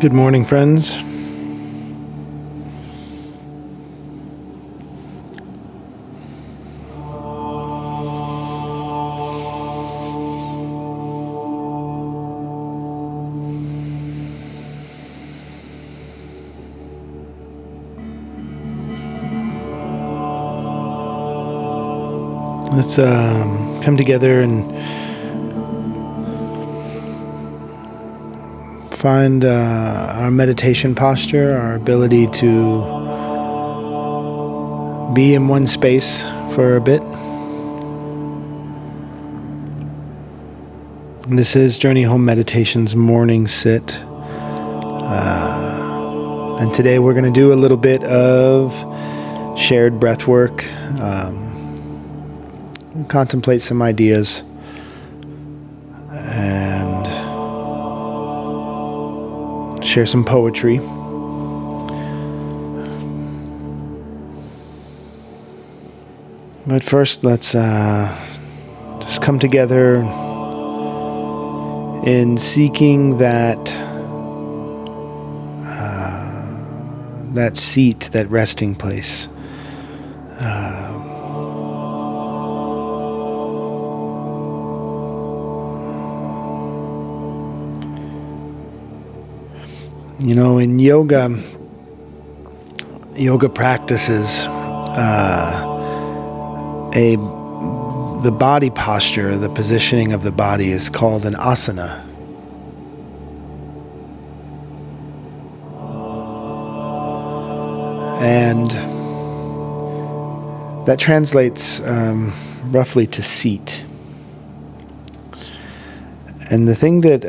Good morning, friends. Let's come together and find our meditation posture, our ability to be in one space for a bit. And this is Journey Home Meditation's morning sit. And today we're going to do a little bit of shared breath work, contemplate some ideas, and share some poetry. But first, let's just come together in seeking that seat, that resting place. In yoga practices, the body posture, the positioning of the body is called an asana. And that translates roughly to seat. And the thing that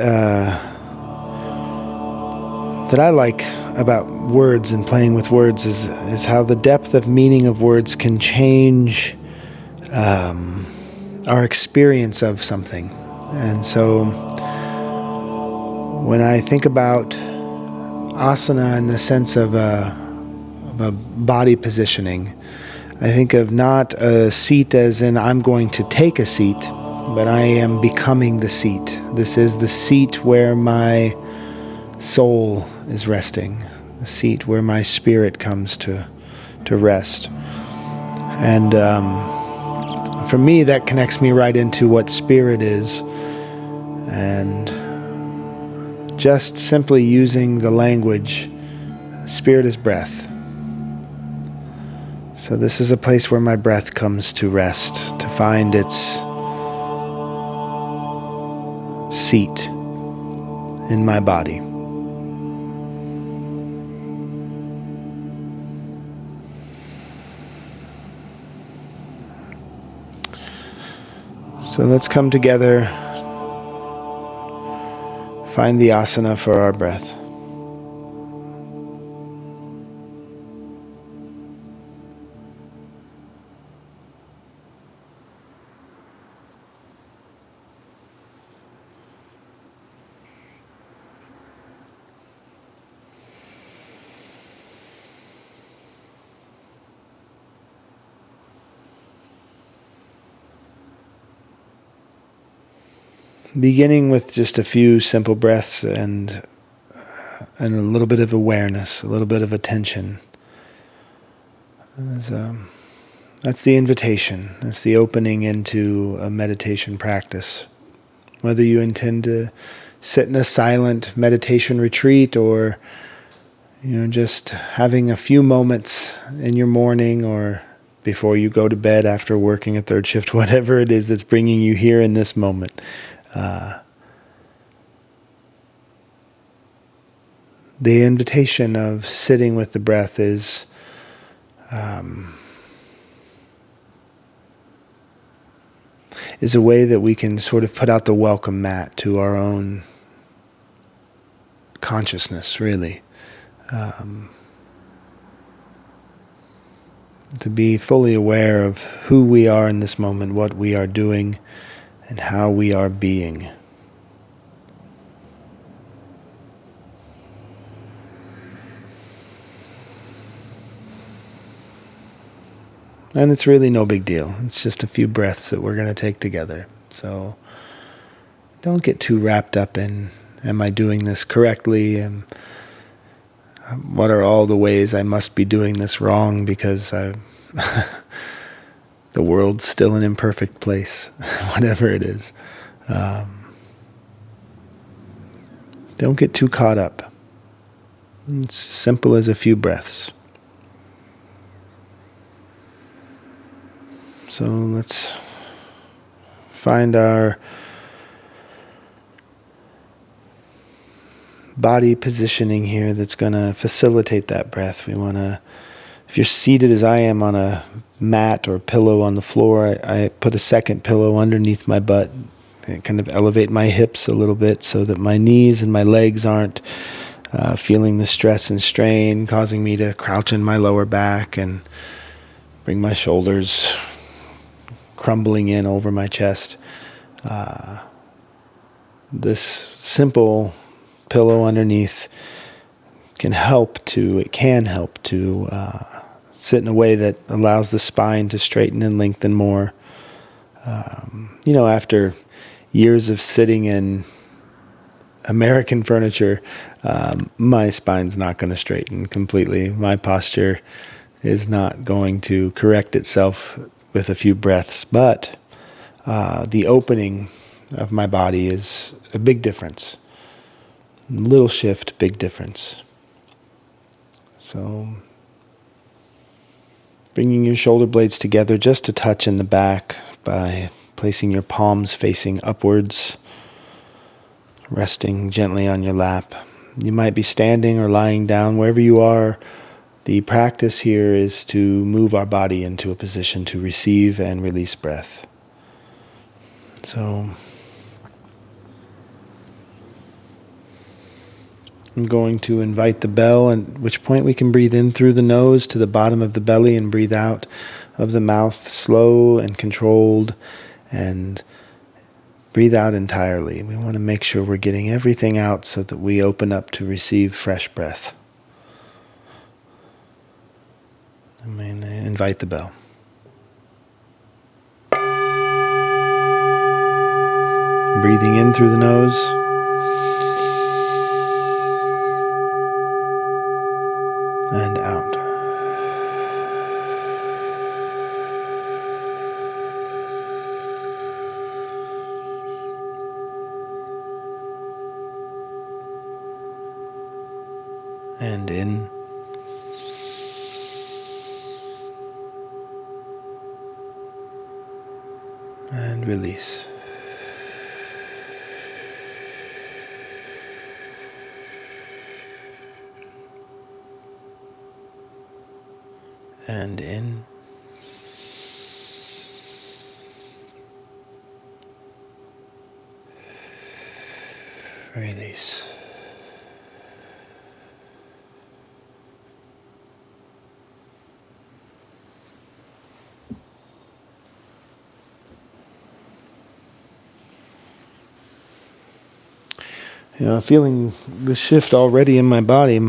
I like about words and playing with words is how the depth of meaning of words can change our experience of something. And so when I think about asana in the sense of a body positioning, I think of not a seat as in I'm going to take a seat, but I am becoming the seat. This is the seat where my soul is resting, the seat where my spirit comes to rest. And for me, that connects me right into what spirit is, and just simply using the language, spirit is breath. So this is a place where my breath comes to rest, to find its seat in my body. So let's come together, find the asana for our breath. Beginning with just a few simple breaths and a little bit of awareness, a little bit of attention. That's the invitation. That's the opening into a meditation practice. Whether you intend to sit in a silent meditation retreat or just having a few moments in your morning or before you go to bed after working a third shift, whatever it is that's bringing you here in this moment. The invitation of sitting with the breath is a way that we can sort of put out the welcome mat to our own consciousness, really. To be fully aware of who we are in this moment, what we are doing, and how we are being. And it's really no big deal. It's just a few breaths that we're going to take together. So don't get too wrapped up in, am I doing this correctly? what are all the ways I must be doing this wrong because the world's still an imperfect place, whatever it is. Don't get too caught up. It's simple as a few breaths. So let's find our body positioning here that's going to facilitate that breath. We want to, if you're seated as I am on a mat or pillow on the floor, I put a second pillow underneath my butt and kind of elevate my hips a little bit so that my knees and my legs aren't feeling the stress and strain, causing me to crouch in my lower back and bring my shoulders crumbling in over my chest. This simple pillow underneath can help to sit in a way that allows the spine to straighten and lengthen more. After years of sitting in American furniture, my spine's not going to straighten completely. My posture is not going to correct itself with a few breaths, but the opening of my body is a big difference. Little shift, big difference. So bringing your shoulder blades together just a touch in the back by placing your palms facing upwards, resting gently on your lap. You might be standing or lying down, wherever you are. The practice here is to move our body into a position to receive and release breath. So I'm going to invite the bell, at which point we can breathe in through the nose to the bottom of the belly and breathe out of the mouth, slow and controlled, and breathe out entirely. We want to make sure we're getting everything out so that we open up to receive fresh breath. Invite the bell. Breathing in through the nose. And out. And in. And release. And in. Release. Feeling the shift already in my body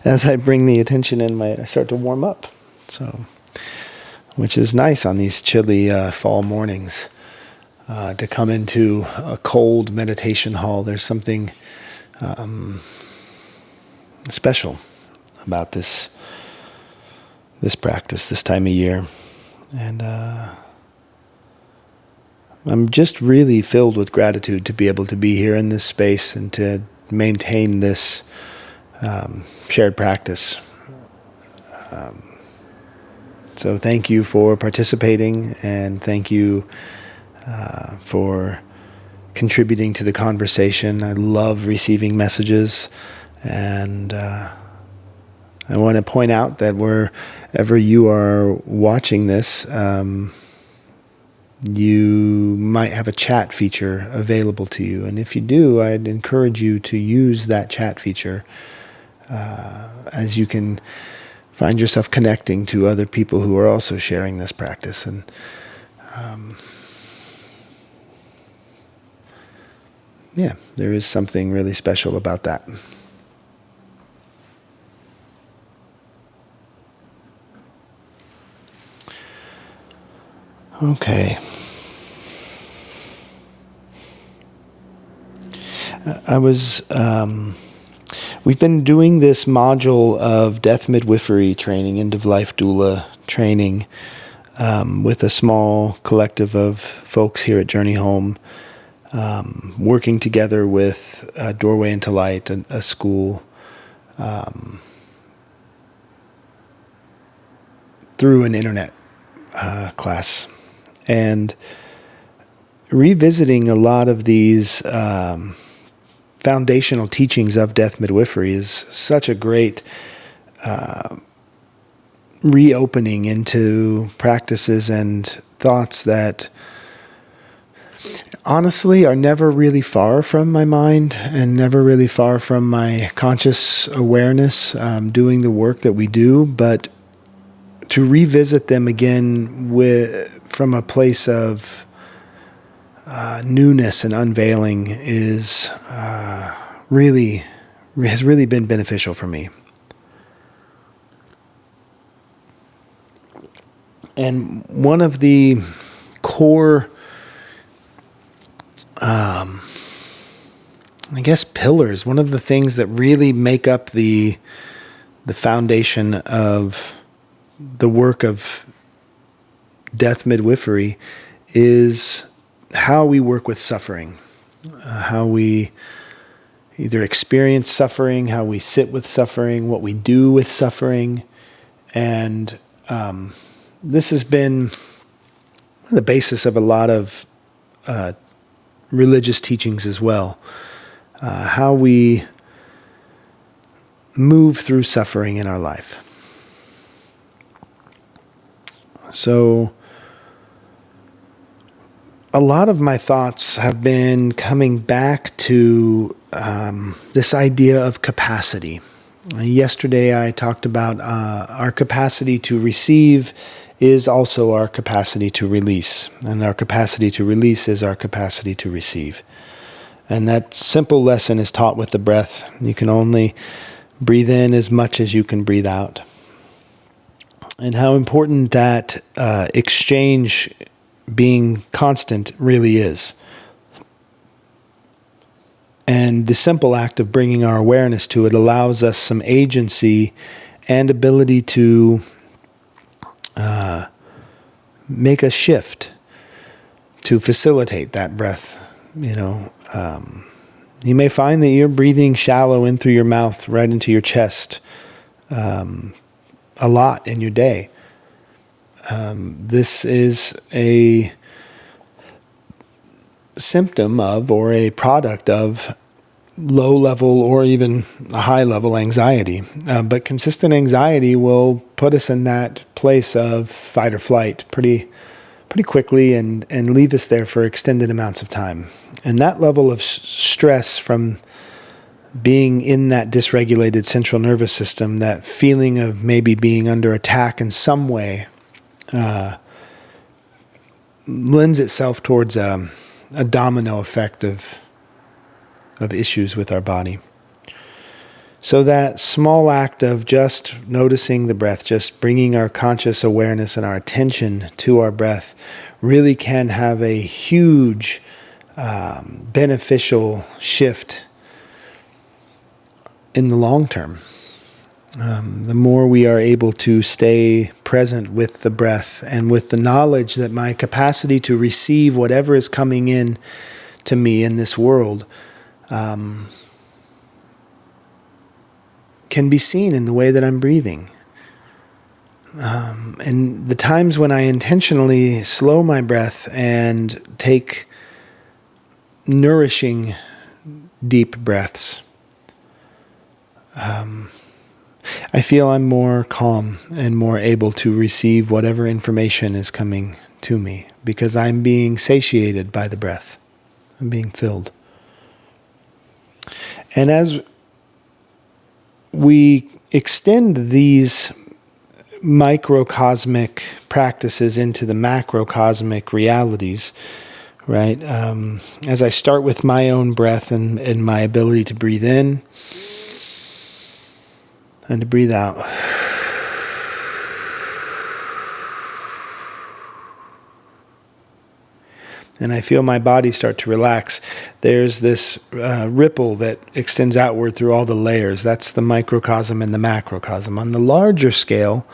as I bring the attention in, I start to warm up. So, which is nice on these chilly fall mornings, to come into a cold meditation hall. There's something special about this practice this time of year, and I'm just really filled with gratitude to be able to be here in this space and to maintain this shared practice. So thank you for participating, and thank you for contributing to the conversation. I love receiving messages, and I want to point out that wherever you are watching this, you might have a chat feature available to you. And if you do, I'd encourage you to use that chat feature as you can find yourself connecting to other people who are also sharing this practice. And there is something really special about that. Okay. I was We've been doing this module of death midwifery training, end-of-life doula training, with a small collective of folks here at Journey Home, working together with Doorway into Light, a school, through an internet class. And revisiting a lot of these foundational teachings of death midwifery is such a great reopening into practices and thoughts that honestly are never really far from my mind and never really far from my conscious awareness, doing the work that we do, but to revisit them again from a place of newness and unveiling has really been beneficial for me. And one of the core, pillars, one of the things that really make up the foundation of the work of death midwifery is how we work with suffering, how we either experience suffering, how we sit with suffering, what we do with suffering. And this has been the basis of a lot of religious teachings as well. How we move through suffering in our life. So a lot of my thoughts have been coming back to this idea of capacity. Yesterday I talked about our capacity to receive is also our capacity to release. And our capacity to release is our capacity to receive. And that simple lesson is taught with the breath. You can only breathe in as much as you can breathe out. And how important that exchange being constant really is. And the simple act of bringing our awareness to it allows us some agency and ability to make a shift to facilitate that breath. You may find that you're breathing shallow in through your mouth, right into your chest, a lot in your day. This is a symptom of, or a product of, low level or even high level anxiety. But consistent anxiety will put us in that place of fight or flight pretty quickly and leave us there for extended amounts of time. And that level of stress from being in that dysregulated central nervous system, that feeling of maybe being under attack in some way, lends itself towards a domino effect of issues with our body. So that small act of just noticing the breath, just bringing our conscious awareness and our attention to our breath really can have a huge beneficial shift in the long term. The more we are able to stay present with the breath and with the knowledge that my capacity to receive whatever is coming in to me in this world can be seen in the way that I'm breathing. And the times when I intentionally slow my breath and take nourishing deep breaths, I feel I'm more calm and more able to receive whatever information is coming to me because I'm being satiated by the breath. I'm being filled. And as we extend these microcosmic practices into the macrocosmic realities, right? As I start with my own breath and my ability to breathe in and to breathe out. and I feel my body start to relax, there's this ripple that extends outward through all the layers. That's the microcosm and the macrocosm. On the larger scale,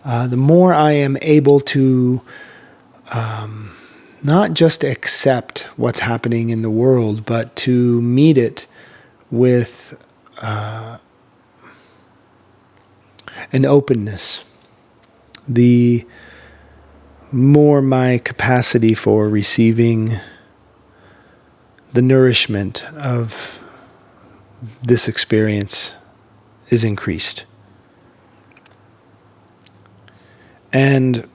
the more I am able to not just accept what's happening in the world, but to meet it with an openness, the more my capacity for receiving the nourishment of this experience is increased. And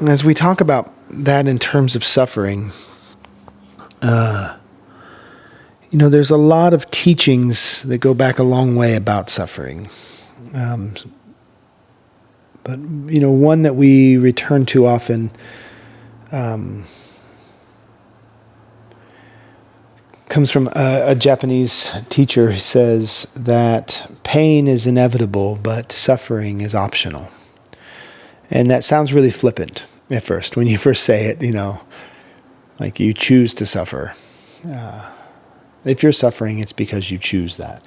as we talk about that in terms of suffering, there's a lot of teachings that go back a long way about suffering. But one that we return to often comes from a Japanese teacher who says that pain is inevitable, but suffering is optional. And that sounds really flippant at first. When you first say it, like you choose to suffer. If you're suffering, it's because you choose that,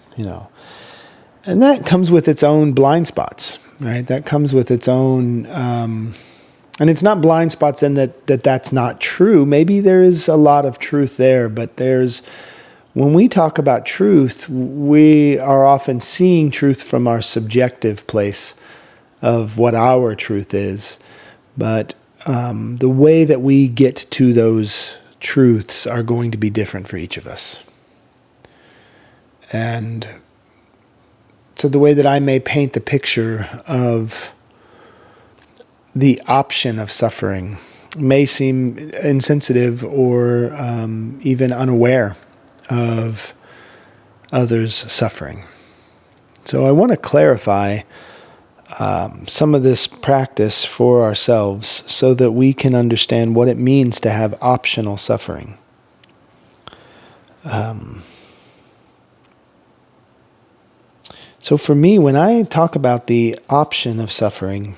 And that comes with its own blind spots, right? That comes with its own, and it's not blind spots in that's not true. Maybe there is a lot of truth there, but when we talk about truth, we are often seeing truth from our subjective place of what our truth is. But the way that we get to those truths are going to be different for each of us. And so the way that I may paint the picture of the option of suffering may seem insensitive or even unaware of others' suffering. So I want to clarify some of this practice for ourselves so that we can understand what it means to have optional suffering. So for me, when I talk about the option of suffering,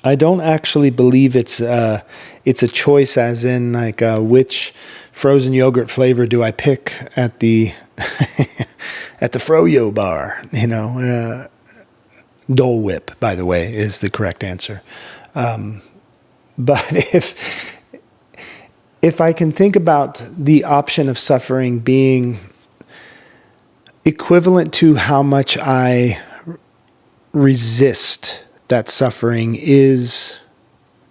I don't actually believe it's a choice as in like which frozen yogurt flavor do I pick at the at the Froyo bar, Dole Whip, by the way, is the correct answer. But if I can think about the option of suffering being equivalent to how much I resist that suffering is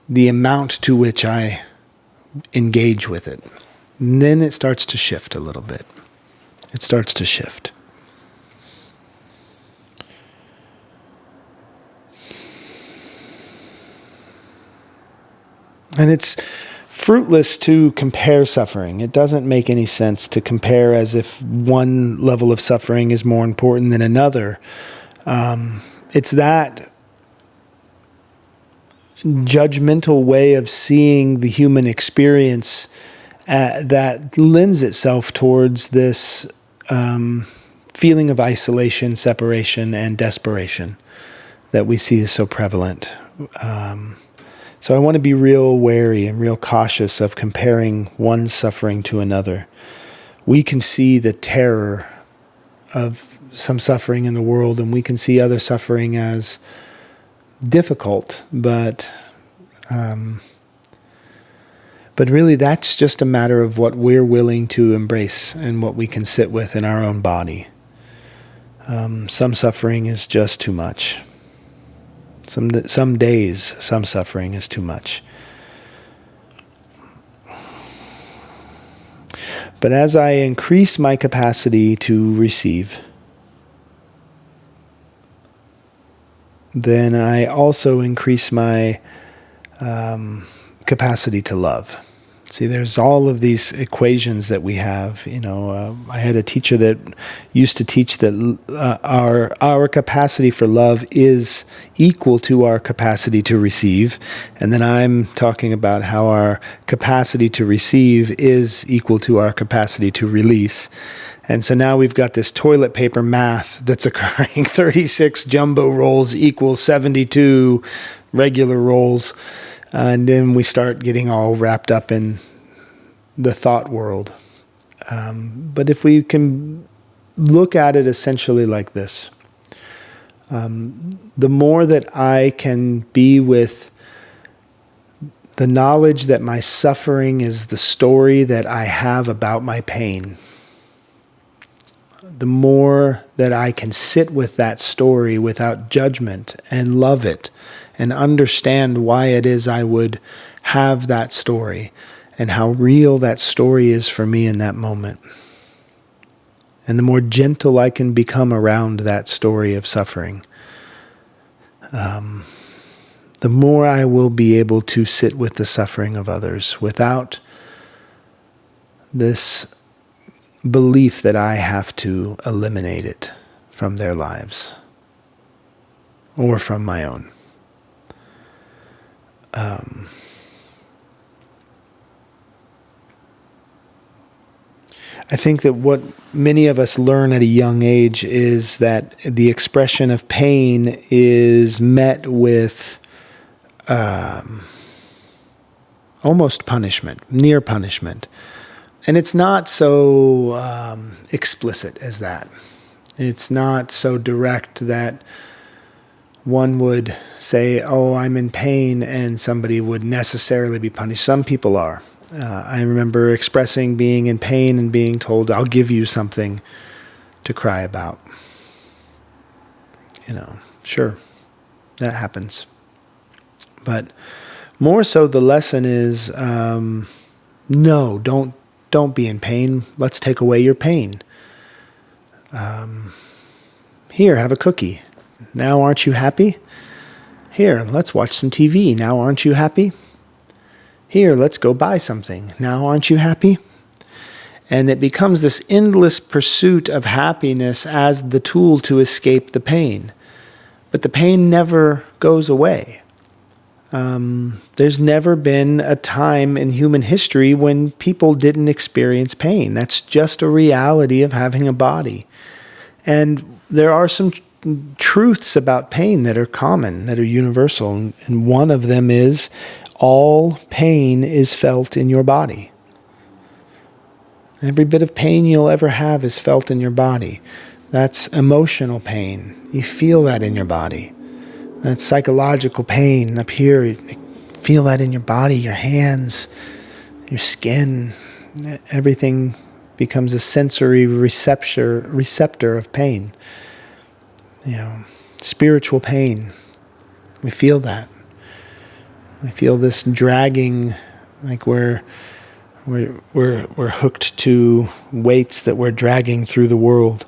the amount to which I engage with it. And then it starts to shift a little bit. It starts to shift. And it's fruitless to compare suffering. It doesn't make any sense to compare as if one level of suffering is more important than another. It's that judgmental way of seeing the human experience that lends itself towards this feeling of isolation, separation, and desperation that we see is so prevalent. So I want to be real wary and real cautious of comparing one suffering to another. We can see the terror of some suffering in the world, and we can see other suffering as difficult, but really that's just a matter of what we're willing to embrace and what we can sit with in our own body. Some suffering is just too much. Some days, some suffering is too much. But as I increase my capacity to receive, then I also increase my capacity to love. See, there's all of these equations that we have. I had a teacher that used to teach that our capacity for love is equal to our capacity to receive. And then I'm talking about how our capacity to receive is equal to our capacity to release. And so now we've got this toilet paper math that's occurring. 36 jumbo rolls equals 72 regular rolls. And then we start getting all wrapped up in the thought world. But if we can look at it essentially like this, the more that I can be with the knowledge that my suffering is the story that I have about my pain, the more that I can sit with that story without judgment and love it and understand why it is I would have that story and how real that story is for me in that moment. And the more gentle I can become around that story of suffering, the more I will be able to sit with the suffering of others without this belief that I have to eliminate it from their lives or from my own. I think that what many of us learn at a young age is that the expression of pain is met with almost punishment, near punishment. And it's not so explicit as that. It's not so direct that one would say, oh, I'm in pain, and somebody would necessarily be punished. Some people are. I remember expressing being in pain and being told, I'll give you something to cry about. Sure, that happens. But more so the lesson is, no, don't be in pain. Let's take away your pain. Here, have a cookie. Now aren't you happy? Here, let's watch some TV. Now aren't you happy? Here, let's go buy something. Now aren't you happy? And it becomes this endless pursuit of happiness as the tool to escape the pain. But the pain never goes away. There's never been a time in human history when people didn't experience pain. That's just a reality of having a body. And there are some truths about pain that are common, that are universal. And one of them is all pain is felt in your body. Every bit of pain you'll ever have is felt in your body. That's emotional pain. You feel that in your body. That's psychological pain up here. You feel that in your body, your hands, your skin. Everything becomes a sensory receptor of pain. Spiritual pain. We feel that. We feel this dragging, like we're hooked to weights that we're dragging through the world.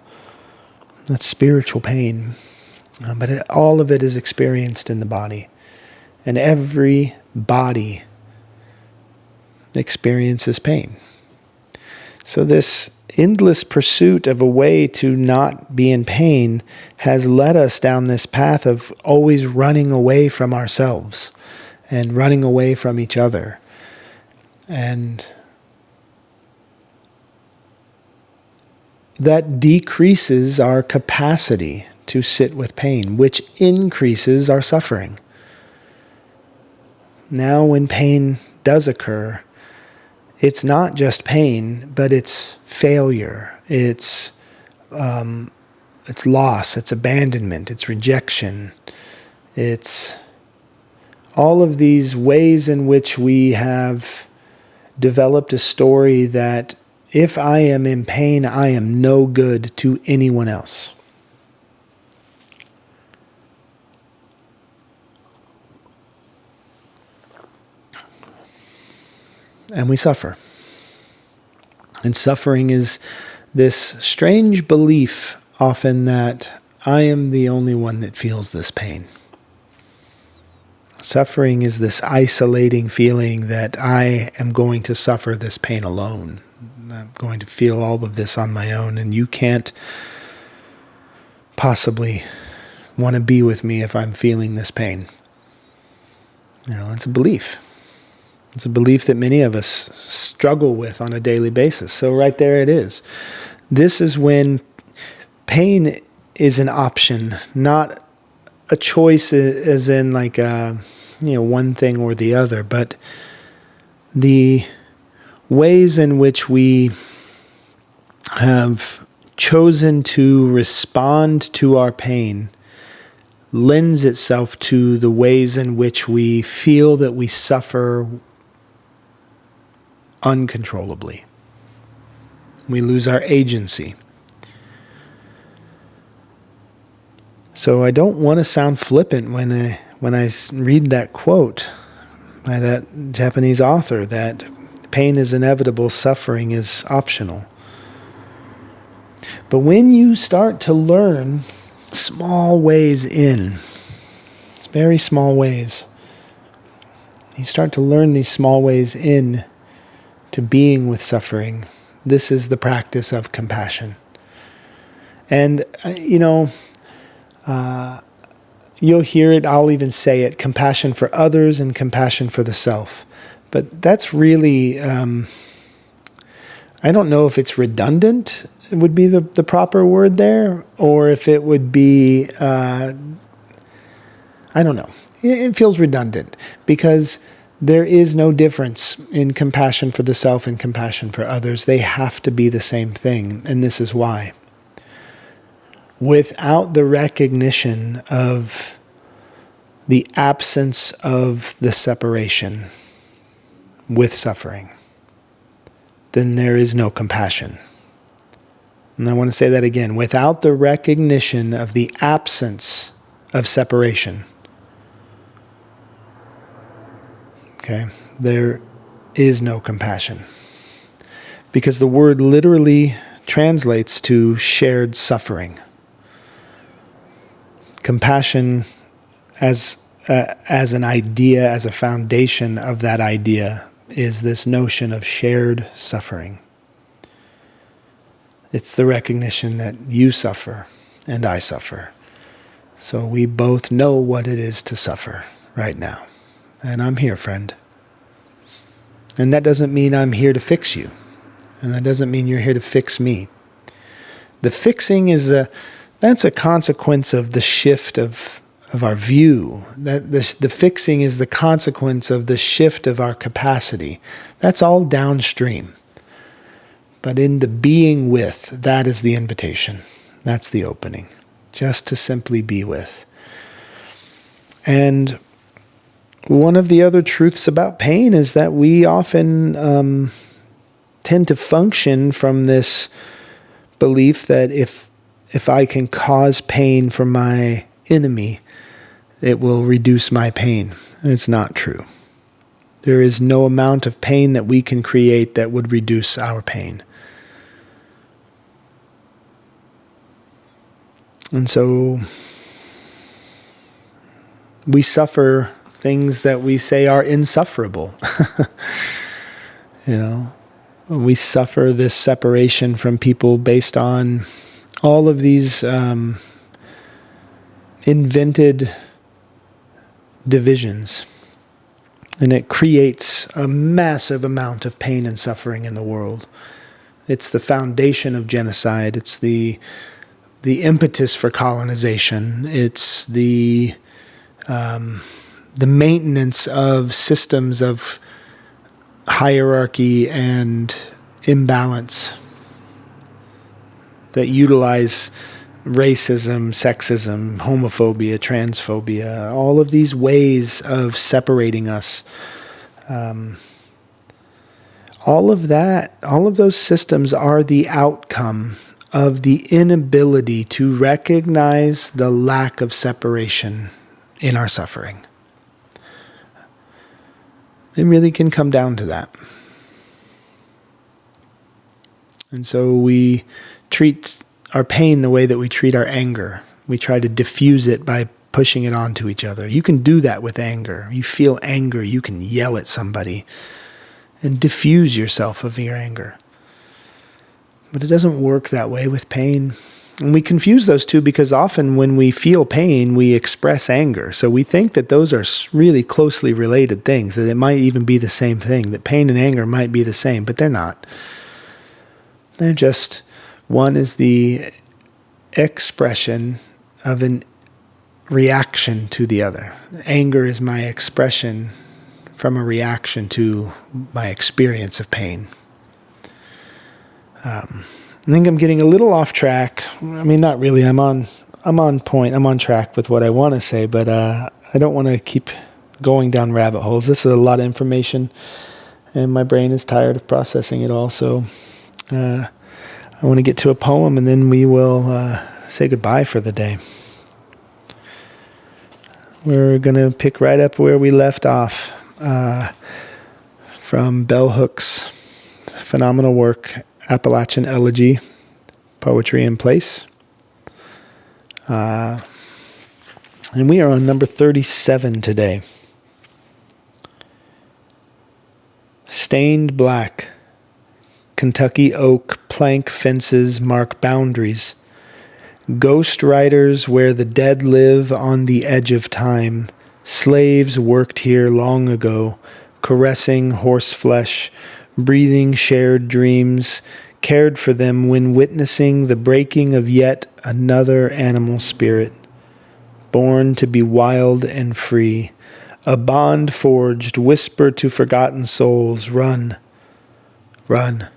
That's spiritual pain. But all of it is experienced in the body. And every body experiences pain. So this endless pursuit of a way to not be in pain has led us down this path of always running away from ourselves and running away from each other. And that decreases our capacity to sit with pain, which increases our suffering. Now when pain does occur, it's not just pain, but it's failure, it's loss, it's abandonment, it's rejection, it's all of these ways in which we have developed a story that if I am in pain, I am no good to anyone else. And we suffer. And suffering is this strange belief often that I am the only one that feels this pain. Suffering is this isolating feeling that I am going to suffer this pain alone. I'm going to feel all of this on my own, and you can't possibly want to be with me if I'm feeling this pain. It's a belief. It's a belief that many of us struggle with on a daily basis. So right there it is. This is when pain is an option, not a choice as in like one thing or the other, but the ways in which we have chosen to respond to our pain lends itself to the ways in which we feel that we suffer uncontrollably. We lose our agency. So I don't want to sound flippant when I read that quote by that Japanese author that pain is inevitable, suffering is optional. But when you start to learn small ways in, it's very small ways, you start to learn these small ways in to being with suffering. This is the practice of compassion. And, you'll hear it, I'll even say it, compassion for others and compassion for the self. But that's really, I don't know if it's redundant, would be the proper word there, or if it would be, I don't know. It feels redundant because there is no difference in compassion for the self and compassion for others. They have to be the same thing, and this is why. Without the recognition of the absence of the separation with suffering, then there is no compassion. And I want to say that again. Without the recognition of the absence of separation, okay, there is no compassion. Because the word literally translates to shared suffering. Compassion as an idea, as a foundation of that idea, is this notion of shared suffering. It's the recognition that you suffer and I suffer. So we both know what it is to suffer right now. And I'm here, friend. And that doesn't mean I'm here to fix you. And that doesn't mean you're here to fix me. The fixing that's a consequence of the shift of our view. The fixing is the consequence of the shift of our capacity. That's all downstream. But in the being with, that is the invitation. That's the opening. Just to simply be with. And one of the other truths about pain is that we often tend to function from this belief that if I can cause pain for my enemy, it will reduce my pain. And it's not true. There is no amount of pain that we can create that would reduce our pain. And so we suffer things that we say are insufferable. We suffer this separation from people based on all of these invented divisions. And it creates a massive amount of pain and suffering in the world. It's the foundation of genocide. It's the impetus for colonization. It's the maintenance of systems of hierarchy and imbalance that utilize racism, sexism, homophobia, transphobia, all of these ways of separating us. All of those systems are the outcome of the inability to recognize the lack of separation in our suffering. It really can come down to that. And so we treat our pain the way that we treat our anger. We try to diffuse it by pushing it onto each other. You can do that with anger. You feel anger, you can yell at somebody and diffuse yourself of your anger. But it doesn't work that way with pain. And we confuse those two because often when we feel pain, we express anger. So we think that those are really closely related things, that it might even be the same thing, that pain and anger might be the same, but they're not. They're just, one is the expression of an reaction to the other. Anger is my expression from a reaction to my experience of pain. I think I'm getting a little off track. I mean, not really. I'm on point. I'm on track with what I want to say, but I don't want to keep going down rabbit holes. This is a lot of information, and my brain is tired of processing it all. So I want to get to a poem, and then we will say goodbye for the day. We're going to pick right up where we left off from Bell Hook's phenomenal work, Appalachian Elegy, Poetry in Place. And we are on number 37 today. Stained black, Kentucky oak plank fences mark boundaries. Ghost riders where the dead live on the edge of time. Slaves worked here long ago, caressing horse flesh, breathing shared dreams, cared for them when witnessing the breaking of yet another animal spirit. Born to be wild and free, a bond forged, whisper to forgotten souls, run, run.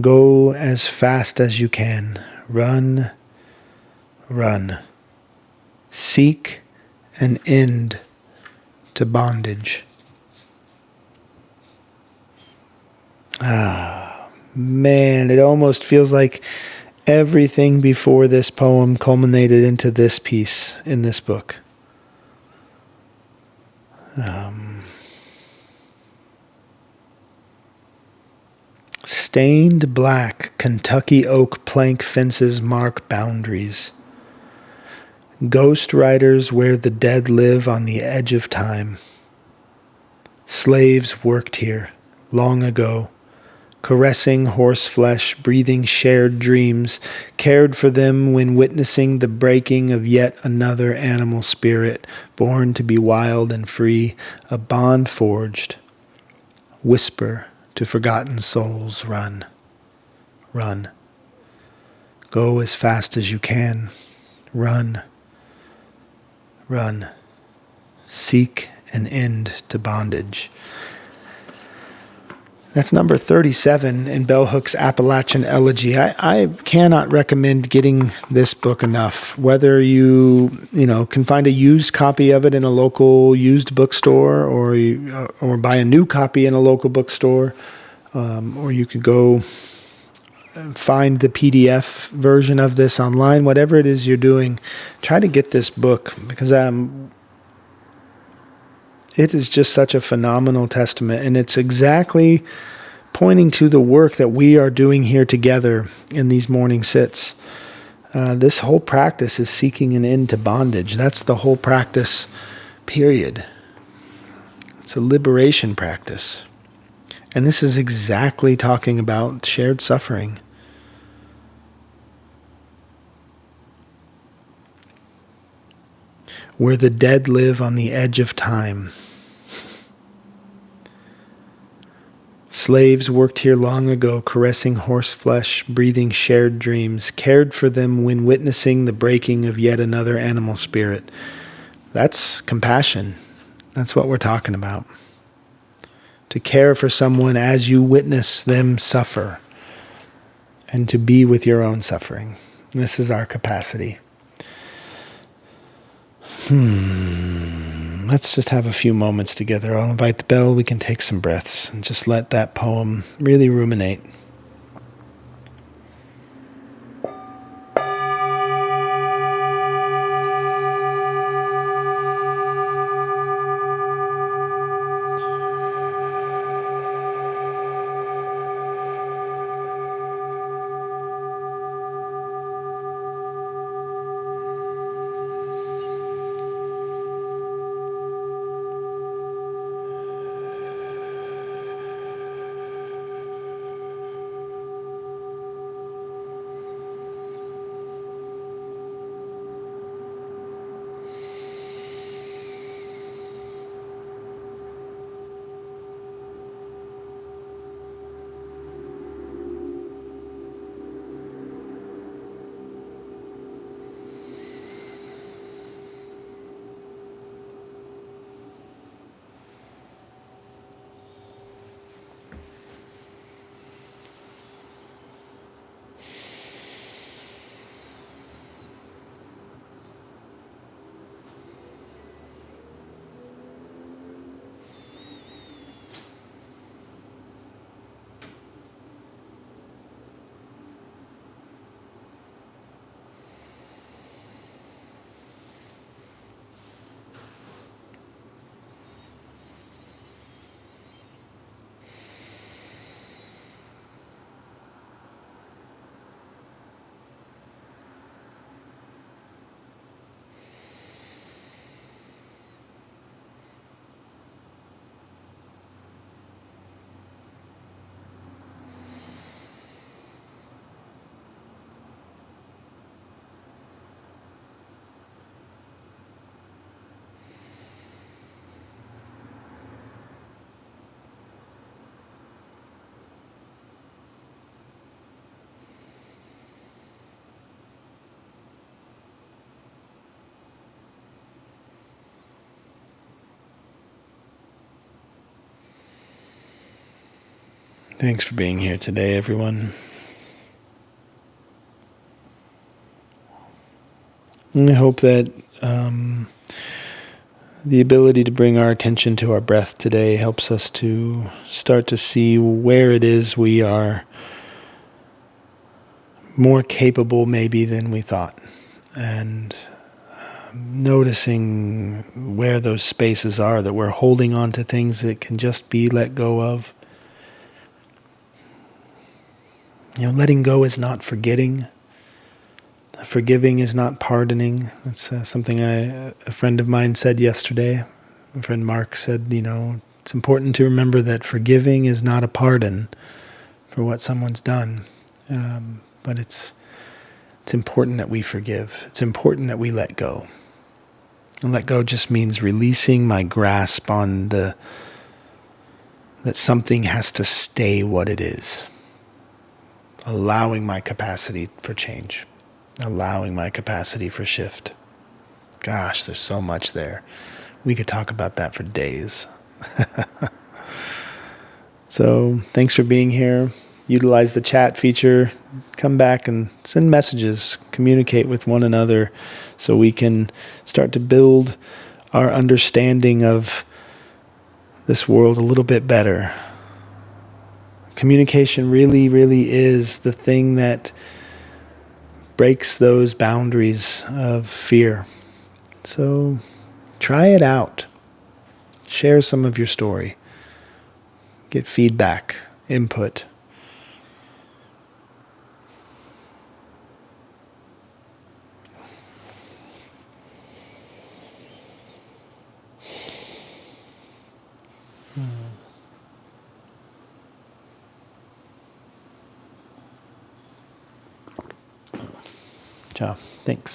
Go as fast as you can, run, run. Seek an end to bondage. Man, it almost feels like everything before this poem culminated into this piece in this book. Stained black, Kentucky oak plank fences mark boundaries. Ghost riders where the dead live on the edge of time. Slaves worked here long ago, caressing horse flesh, breathing shared dreams, cared for them when witnessing the breaking of yet another animal spirit, born to be wild and free, a bond forged. Whisper to forgotten souls, run, run. Go as fast as you can, run, run. Seek an end to bondage. That's number 37 in Bell Hook's Appalachian Elegy. I cannot recommend getting this book enough. Whether you can find a used copy of it in a local used bookstore, or buy a new copy in a local bookstore, or you could go find the PDF version of this online. Whatever it is you're doing, try to get this book, because it is just such a phenomenal testament, and it's exactly pointing to the work that we are doing here together in these morning sits. This whole practice is seeking an end to bondage. That's the whole practice, period. It's a liberation practice. And this is exactly talking about shared suffering. Where the dead live on the edge of time. Slaves worked here long ago, caressing horse flesh, breathing shared dreams, cared for them when witnessing the breaking of yet another animal spirit. That's compassion. That's what we're talking about. To care for someone as you witness them suffer, and to be with your own suffering. This is our capacity. Let's just have a few moments together. I'll invite the bell. We can take some breaths and just let that poem really ruminate. Thanks for being here today, everyone. And I hope that the ability to bring our attention to our breath today helps us to start to see where it is we are more capable maybe than we thought. And noticing where those spaces are that we're holding on to things that can just be let go of. Letting go is not forgetting. Forgiving is not pardoning. That's something a friend of mine said yesterday. My friend Mark said, it's important to remember that forgiving is not a pardon for what someone's done. But it's important that we forgive. It's important that we let go. And let go just means releasing my grasp on that something has to stay what it is. Allowing my capacity for change. Allowing my capacity for shift. Gosh, there's so much there. We could talk about that for days. So, thanks for being here. Utilize the chat feature. Come back and send messages. Communicate with one another so we can start to build our understanding of this world a little bit better. Communication really, really is the thing that breaks those boundaries of fear. So try it out. Share some of your story. Get feedback, input. Ciao. Thanks.